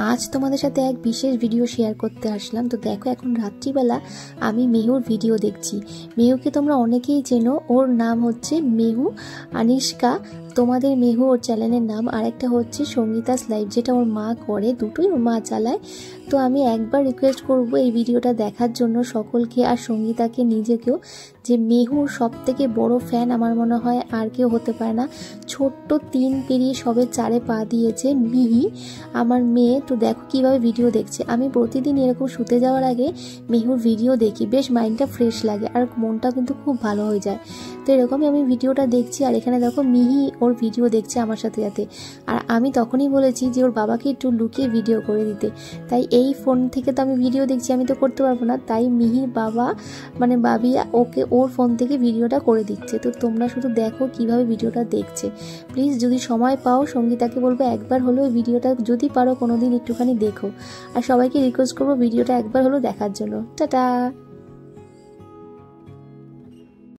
আজ তোমাদের সাথে এক বিশেষ ভিডিও শেয়ার করতে আসলাম। তো দেখো, এখন রাত্রিবেলা আমি মেহুর ভিডিও দেখছি। মেহুকে তোমরা অনেকেই চেনো, ওর নাম হচ্ছে মেহু আনিষ্কা। তোমাদের মেহু ওর চ্যানেলের নাম, আর একটা হচ্ছে সঙ্গীতাস লাইভ, যেটা ওর মা করে, দুটোই ওর মা চালায়। তো আমি একবার রিকোয়েস্ট করব এই ভিডিওটা দেখার জন্য সকলকে, আর সঙ্গীতাকে নিজেকেও, যে মেহুর সব থেকে বড় ফ্যান আমার মনে হয় আর কেউ হতে পারে না। ছোট্ট 3 পেরিয়ে সবে 4-এ পা দিয়েছে মিহি, আমার মেয়ে। তো দেখো কিভাবে ভিডিও দেখছে। আমি প্রতিদিন এরকম শুতে যাওয়ার আগে মেহুর ভিডিও দেখি, বেশ মাইন্ডটা ফ্রেশ লাগে আর মনটা কিন্তু খুব ভালো হয়ে যায়। তো এরকমই আমি ভিডিওটা দেখছি, আর এখানে দেখো মিহি ওর ভিডিও দেখছে আমার সাথে সাথে। আর আমি তখনই বলেছি যে ওর বাবাকে একটু লুকিয়ে ভিডিও করে দিতে, তাই এই ফোন থেকে তো আমি ভিডিও দেখছি, আমি তো করতে পারবো না, তাই মিহির বাবা মানে বাবিয়া ওকে ওর ফোন থেকে ভিডিওটা করে দিচ্ছে। তো তোমরা শুধু দেখো কিভাবে ভিডিওটা দেখছে। প্লিজ যদি সময় পাও সঙ্গীতাকে বলবো একবার হলেও ভিডিওটা যদি পারো কোনোদিন একটুখানি দেখো, আর সবাইকে রিকোয়েস্ট করবো ভিডিওটা একবার হলেও দেখার জন্য। টাটা।